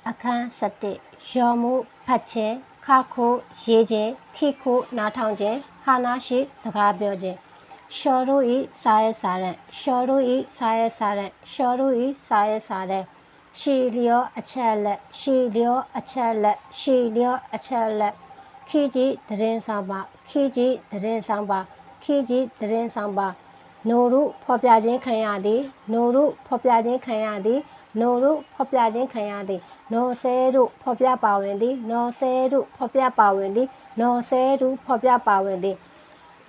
အခန်း7ရော်မှုဖတ်ခြင်းခခုရေးခြင်းခိခုနားထောင်ခြင်းဟာနာရှိစကားပြောခြင်းရှော်တို့ဤစာရဲစာရန်ရှော်တို့ဤစာရဲစာရန်ရှော်တို့ဤစာရဲစာရန်ရှီလျောအချက်လက်ရှီလျောအချက်လက်ရှီလျောအချက်လက်ခိကြီးတရင်ဆောင်ပါခိကြီးတရင်ဆောင်ပါခိကြီးတရင်ဆောင်ပါနိုရုဖော်ပြခြင်းခံရသည်နိုရုဖော်ပြခြင်းခံရသည်နိုရုဖော်ပြခြင်းခံရသည်နော်ဆဲတို့ဖော်ပြပါဝင်သည်နော်ဆဲတို့ဖော်ပြပါဝင်သည်နော်ဆဲတို့ဖော်ပြပါဝင်သည်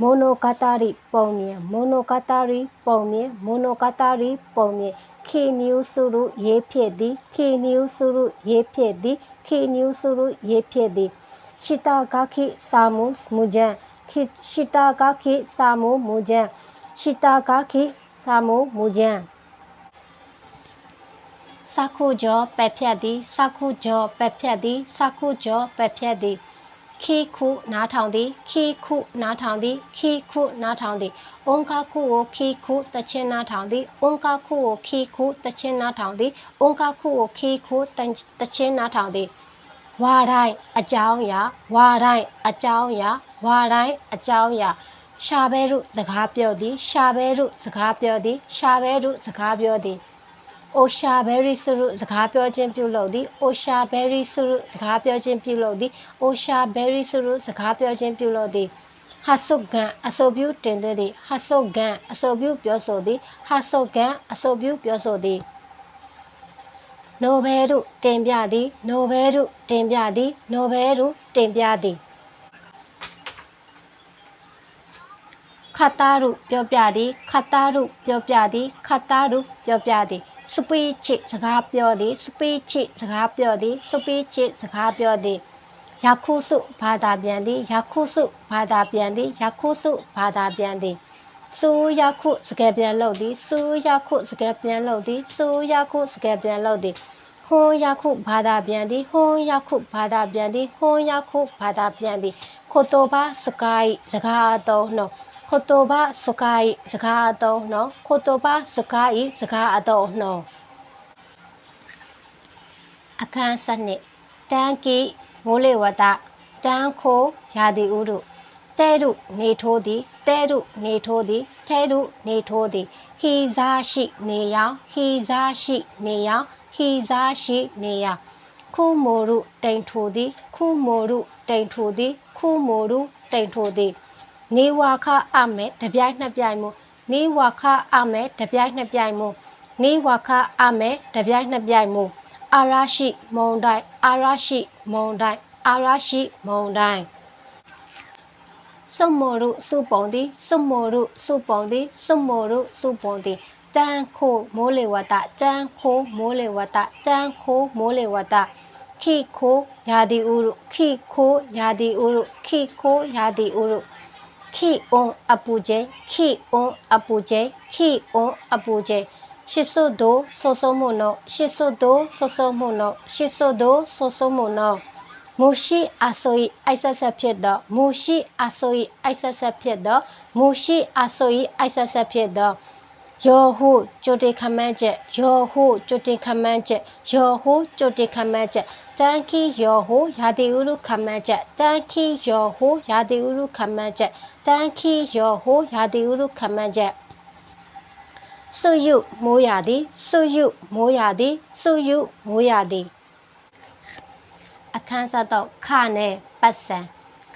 မိုနိုဂတာရီပုံမြင်မိုနိုဂတာရီပုံမြင်မိုနိုဂတာရီပုံမြင်ခီနျူစုရုရေးဖြစ်သည်ခီနျူစုရုရေးဖြစ်သည်ခီနျူစုရုရေးဖြစ်သည်ရှိတာဂခိစာမှုမူကြံရှိတာဂခိစာမှုမူကြံရှိတာဂခိစာမှုမူကြံစခုကျော်ပက်ဖြတ်သည်စခုကျော်ပက်ဖြတ်သည်စခုကျော်ပက်ဖြတ်သည်ခိခုနားထောင်သည်ခိခုနားထောင်သည်ခိခုနားထောင်သည်အုံကခုကိုခိခုတချင်းနားထောင်သည်အုံကခုကိုခိခုတချင်းနားထောင်သည်အုံကခုကိုခိခုတချင်းနားထောင်သည်ဝါတိုင်းအကြောင်းအရာဝါတိုင်းအကြောင်းအရာဝါတိုင်းအကြောင်းအရာရှာဘဲရုစကားပြောသည်ရှာဘဲရုစကားပြောသည်ရှာဘဲရုစကားပြောသည်အိုရှာဘဲရီစုရုစကားပြောခြင်းပြုလုပ်သည်အိုရှာဘဲရီစုရုစကားပြောခြင်းပြုလုပ်သည်အိုရှာဘဲရီစုရုစကားပြောခြင်းပြုလုပ်သည်ဟာဆုတ်ကန်အဆိုပြုတင်သွင်းသည်ဟာဆုတ်ကန်အဆိုပြုပြောဆိုသည်ဟာဆုတ်ကန်အဆိုပြုပြောဆိုသည်နိုဘဲရုတင်ပြသည်နိုဘဲရုတင်ပြသည်နိုဘဲရုတင်ပြသည်ခတ်တာရုပြောပြသည်ခတ်တာရုပြောပြသည်ခတ်တာရုပြောပြသည်စပီချစ်စကားပြောသည်စပီချစ်စကားပြောသည်စပီချစ်စကားပြောသည်ယခုစုဘာသာပြန်သည်ယခုစုဘာသာပြန်သည်ယခုစုဘာသာပြန်သည်စူယခုစကဲပြန်လုပ်သည်စူယခုစကဲပြန်လုပ်သည်စူယခုစကဲပြန်လုပ်သည်ဟွန်ယခုဘာသာပြန်သည်ဟွန်ယခုဘာသာပြန်သည်ဟွန်ယခုဘာသာပြန်သည်ခိုတိုဘာစကိုင်းစကားအသုံးနှုန်းခိုတိုဘာစကိုင်းစကားအသုံးနှုန်းခိုတိုဘာစကိုင်းစကားအသုံးနှုန်းအခန်း7တန်းကီမိုးလေဝသတန်းခိုရာသီဥတုတဲရုနေထိုးသည်တဲရုနေထိုးသည်တဲရုနေထိုးသည်ဟီဇာရှိနေရောင်ဟီဇာရှိနေရောင်ဟီဇာရှိနေရောင်ခုမိုရုတိန်ထိုသည်ခုမိုရုတိန်ထိုသည်ခုမိုရုတိန်ထိုသည်နေဝါခအမဲတပြိုင်နှစ်ပြိုင်မှုနေဝါခအမဲတပြိုင်နှစ်ပြိုင်မှုနေဝါခအမဲတပြိုင်နှစ်ပြိုင်မှုအာရရှိမုန်တိုင်းအာရရှိမုန်တိုင်းအာရရှိမုန်တိုင်းစွတ်မိုရုစုပုံသည်စွတ်မိုရုစုပုံသည်စွတ်မိုရုစုပုံသည်တန်းခိုမိုးလေဝသတန်းခိုမိုးလေဝသတန်းခိုမိုးလေဝသခိခိုရာသီဥတုခိခိုရာသီဥတုခိခိုရာသီဥတုခိအွန်အပူချိန်ခိအွန်အပူချိန်ခိအွန်အပူချိန်ရှစ်စွတ်တို့ဆိုးဆိုးမှုနှုန်းရှစ်စွတ်တို့ဆိုးဆိုးမှုနှုန်းရှစ်စွတ်တို့ဆိုးဆိုးမှုနှုန်းမူရှိအဆိုဤအိုက်ဆက်ဆက်ဖြစ်သောမူရှိအဆိုဤအိုက်ဆက်ဆက်ဖြစ်သောမူရှိအဆိုဤအိုက်ဆက်ဆက်ဖြစ်သောယောဟုကြိုတင်ခမန်းချက်ယောဟုကြိုတင်ခမန်းချက်ယောဟုကြိုတင်ခမန်းချက်တန်ခီယောဟုရာသီဥတုခမန်းချက်တန်ခီယောဟုရာသီဥတုခမန်းချက်တန်ခီယောဟုရာသီဥတုခမန်းချက်စုယုမိုးရသည်စုယုမိုးရသည်စုယုမိုးရသည်အခန်း7ခနဲ့ပတ်စံ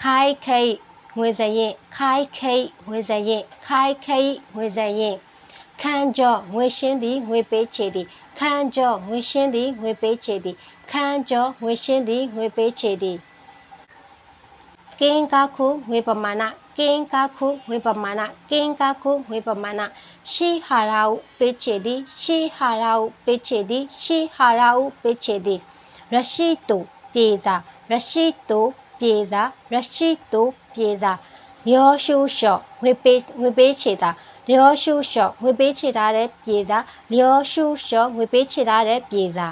ခိုက်ခိတ်ငွေစရင်ခိုက်ခိတ်ငွေစရင်ခိုက်ခိတ်ငွေစရင်ခန်းကျော်ငွေရှင်းသည်ငွေပေးချေသည်ခန်းကျော်ငွေရှင်းသည်ငွေပေးချေသည်ခန်းကျော်ငွေရှင်းသည်ငွေပေးချေသည်ကင်းကားခုငွေပမာဏကင်းကားခုငွေပမာဏကင်းကားခုငွေပမာဏရှိဟာရာဟုပေးချေသည်ရှိဟာရာဟုပေးချေသည်ရှိဟာရာဟုပေးချေသည်ရရှိတုပြေစာရရှိတုပြေစာရရှိတုပြေစာလျောရှုလျှော့ငွေပေးချေတာလျောရှုလျှော့ငွေပေးချေထားတဲ့ပြေစာလျောရှုလျှော့ငွေပေးချေထားတဲ့ပြေစာ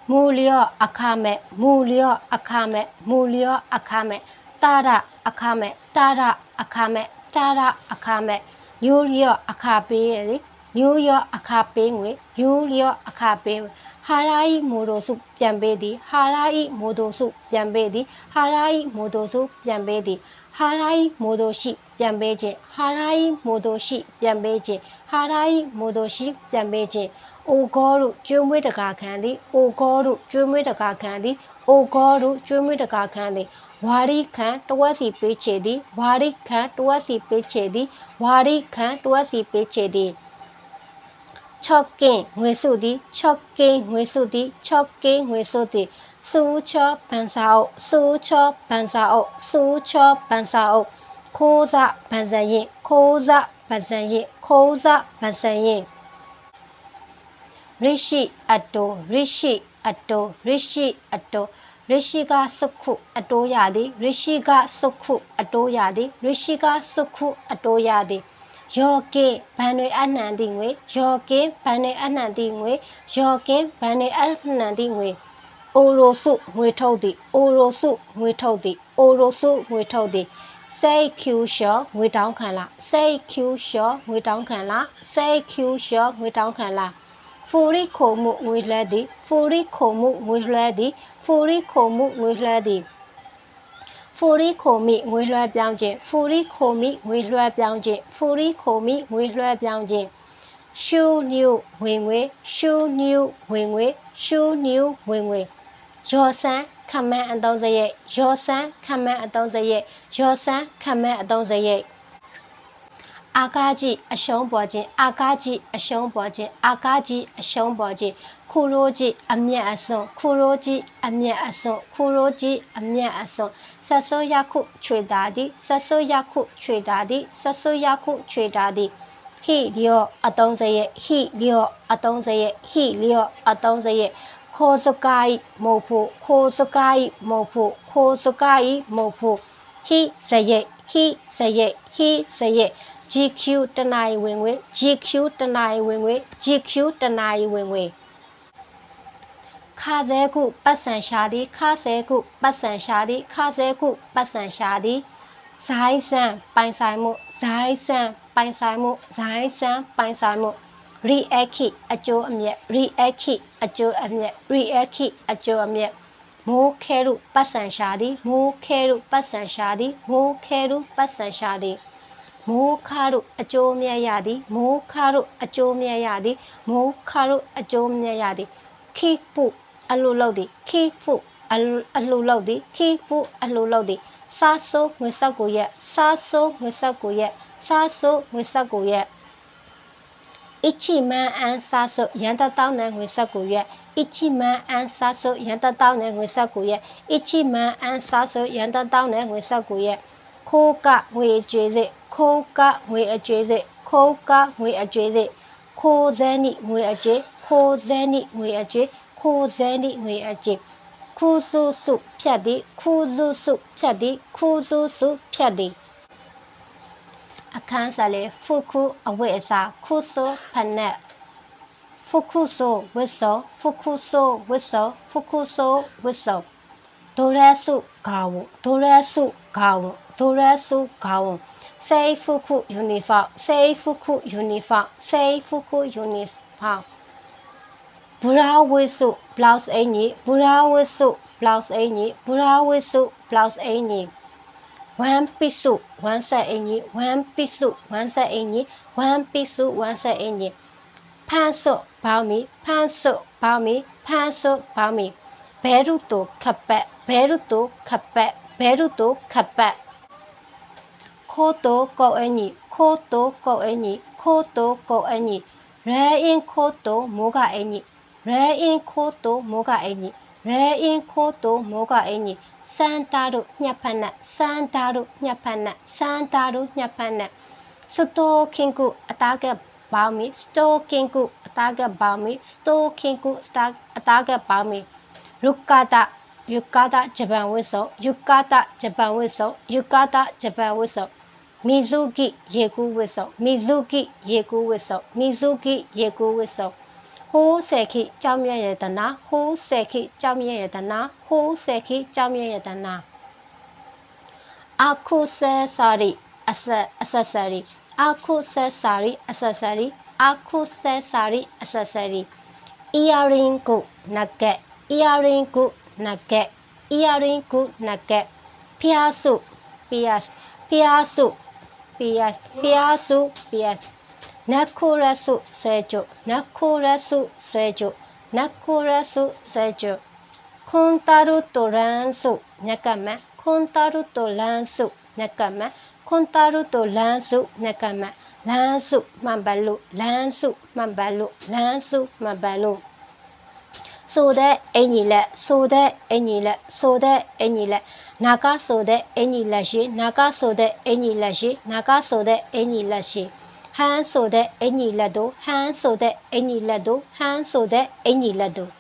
မူလျော့အခမဲ့မူလျော့အခမဲ့မူလျော့အခမဲ့တာရအခမဲ့တာရအခမဲ့တာရအခမဲ့ညိုလျော့အခပေးရည် New York အခါပေးငွေ New York အခါပေးငွေဟာရာဤမိုတိုစုပြန်ပေးသည်ဟာရာဤမိုတိုစုပြန်ပေးသည်ဟာရာဤမိုတိုစုပြန်ပေးသည်ဟာရာဤမိုတိုရှိပြန်ပေးခြင်းဟာရာဤမိုတိုရှိပြန်ပေးခြင်းဟာရာဤမိုတိုရှိပြန်ပေးခြင်းအိုဂေါတို့ကျွေးမွေးတကာခံသည်အိုဂေါတို့ကျွေးမွေးတကာခံသည်အိုဂေါတို့ကျွေးမွေးတကာခံသည်ဝါရီခံတဝက်စီပေးချေသည်ဝါရီခံတဝက်စီပေးချေသည်ဝါရီခံတဝက်စီပေးချေသည်ချော့ကင်းငွေစုသည်ချော့ကင်းငွေစုသည်ချော့ကင်းငွေစုသည်စူးချော့ပန်စာအုပ်စူးချော့ပန်စာအုပ်စူးချော့ပန်စာအုပ်ခိုးစားပန်စံရင်ခိုးစားပန်စံရင်ခိုးစားပန်စံရင်ရရှိအတိုရရှိအတိုရရှိအတိုရရှိကစုခုအတိုးရသည်ရရှိကစုခုအတိုးရသည်ရရှိကစုခုအတိုးရသည်ယောကင်းဘန်တွေအနှံသည့်ငွေယောကင်းဘန်တွေအနှံသည့်ငွေယောကင်းဘန်တွေအနှံသည့်ငွေအိုရိုစုငွေထုတ်သည်အိုရိုစုငွေထုတ်သည်အိုရိုစုငွေထုတ်သည်စိတ်ကျူရှော့ငွေတောင်းခံလားစိတ်ကျူရှော့ငွေတောင်းခံလားစိတ်ကျူရှော့ငွေတောင်းခံလားဖူရီခုံမှုငွေလွှဲသည်ဖူရီခုံမှုငွေလွှဲသည်ဖူရီခုံမှုငွေလွှဲသည်ဖူရီခိုမီငွေလွှဲပြောင်းခြင်းဖူရီခိုမီငွေလွှဲပြောင်းခြင်းဖူရီခိုမီငွေလွှဲပြောင်းခြင်းရှူနျူဝင်ငွေရှူနျူဝင်ငွေရှူနျူဝင်ငွေရော်ဆန်းခမန်းအသုံးစရိတ်ရော်ဆန်းခမန်းအသုံးစရိတ်ရော်ဆန်းခမန်းအသုံးစရိတ်အာကားကြီးအရှုံးပေါ်ခြင်းအာကားကြီးအရှုံးပေါ်ခြင်းအာကားကြီးအရှုံးပေါ်ခြင်းခူရိုးကြီးအမျက်အစွန်းခူရိုးကြီးအမျက်အစွန်းခူရိုးကြီးအမျက်အစွန်းဆက်ဆိုးရခုချွေတာသည်ဆက်ဆိုးရခုချွေတာသည်ဆက်ဆိုးရခုချွေတာသည်ဟိလျော့အသုံးစရိတ်ဟိလျော့အသုံးစရိတ်ဟိလျော့အသုံးစရိတ်ခိုးစကိုင်းမုတ်ဖို့ခိုးစကိုင်းမုတ်ဖို့ခိုးစကိုင်းမုတ်ဖို့ဟိစရိတ်ဟိစရိတ်ဟိစရိတ် GQ တနိုင်ဝင်ငွေ GQ တနိုင်ဝင်ငွေ GQ တနိုင်ဝင်ငွေခါစဲခုပတ်စံရှာသည်ခါစဲခုပတ်စံရှာသည်ခါစဲခုပတ်စံရှာသည်ဇိုင်းဆန်ပိုင်ဆိုင်မှုဇိုင်းဆန်ပိုင်ဆိုင်မှုဇိုင်းဆန်ပိုင်ဆိုင်မှု react အကျိုးအမြတ် react အကျိုးအမြတ် react အကျိုးအမြတ်မိုးခဲရုပတ်စံရှာသည်မိုးခဲရုပတ်စံရှာသည်မိုးခဲရုပတ်စံရှာသည်မိုးခါရုအကျိုးမြတ်ရသည်မိုးခါရုအကျိုးမြတ်ရသည်မိုးခါရုအကျိုးမြတ်ရသည်ခိပုအလူလုတ်သည်ခိပုအလူလုတ်သည်ခိပုအလူလုတ်သည်စားဆိုးငွေဆက်ကိုရက်စားဆိုးငွေဆက်ကိုရက်စားဆိုးငွေဆက်ကိုရက်一起满安杀手人的刀能会杀古月，一起满安杀手人的刀能会杀古月，一起满安杀手人的刀能会杀古月。口角会绝日，口角会绝日，口角会绝日，口在你会绝，口在你会绝，口在你会绝。酷叔叔撇的，酷叔叔撇的，酷叔叔撇的。အခန်းစာလေးဖုခုအဝိအစာခုဆိုဖနက်ဖုခုဆိုဝစ်စောဖုခုဆိုဝစ်စောဖုခုဆိုဝစ်စောဒိုရဲစုခေါဝဒိုရဲစုခေါဝဒိုရဲစုခေါဝစေဖုခုယူနီဖောင်းစေဖုခုယူနီဖောင်းစေဖုခုယူနီဖောင်းဘူရာဝစ်စုဘလောက်စ်အင်ကြီးဘူရာဝစ်စုဘလောက်စ်အင်ကြီးဘူရာဝစ်စုဘလောက်စ်အင်ကြီးone piece one set အင်ကြီး one piece one set အင်ကြီး one piece one set အင်ကြီးဖန်းစွဘောင်းမီဖန်းစွဘောင်းမီဖန်းစွဘောင်းမီဘဲရုတိုခပ်ပတ်ဘဲရုတိုခပ်ပတ်ဘဲရုတိုခပ်ပတ်ခိုးတိုကောက်အင်ကြီးခိုးတိုကောက်အင်ကြီးခိုးတိုကောက်အင်ကြီးရဲအင်းခိုးတိုမိုးကအင်ကြီးရဲအင်းခိုးတိုမိုးကအင်ကြီးရဲအင်းခိုးတိုမိုးကအင်ကြီးစန်တာတို့ညက်ဖက်နဲ့စန်တာတို့ညက်ဖက်နဲ့စန်တာတို့ညက်ဖက်နဲ့စတိုကင်ကူအတားကဘောင်းမီစတိုကင်ကူအတားကဘောင်းမီစတိုကင်ကူအတားကဘောင်းမီယုကာတာဂျပန်ဝစ်ဆောယုကာတာဂျပန်ဝစ်ဆောယုကာတာဂျပန်ဝစ်ဆောမီဇူကီရေကူးဝစ်ဆောမီဇူကီရေကူးဝစ်ဆောမီဇူကီရေကူးဝစ်ဆောဟိုးဆယ်ခိကြောင်းမြဲရတနာဟိုးဆယ်ခိကြောင်းမြဲရတနာဟိုးဆယ်ခိကြောင်းမြဲရတနာအခုဆယ်စာရီအဆက်ဆယ်ရီအခုဆယ်စာရီအဆက်ဆယ်ရီ accessory accessory earring ကို nugget earring ကို nugget earring ကို nugget ဖျားစု pierce ဖျားစု pierce ဖျားစု pierce နက်ခိုရက်စုဆွဲကြနက်ခိုရက်စုဆွဲကြနက်ခိုရက်စုဆွဲကြခွန်တာရုတိုရန်စုညက်ကမခွန်တာရုတိုလန်စုညက်ကမခွန်တာရုတိုလန်စုညက်ကမလန်စုမှန်ပါလို့လန်စုမှန်ပါလို့လန်စုမှန်ပါလို့ဆိုတဲ့အင်ကြီးလက်ဆိုတဲ့အင်ကြီးလက်ဆိုတဲ့အင်ကြီးလက်နာကဆိုတဲ့အင်ကြီးလက်ရှိနာကဆိုတဲ့အင်ကြီးလက်ရှိနာကဆိုတဲ့အင်ကြီးလက်ရှိဟန်ဆိုတဲ့အင်ကြီးလက်တို့ဟန်ဆိုတဲ့အင်ကြီးလက်တို့ဟန်ဆိုတဲ့အင်ကြီးလက်တို့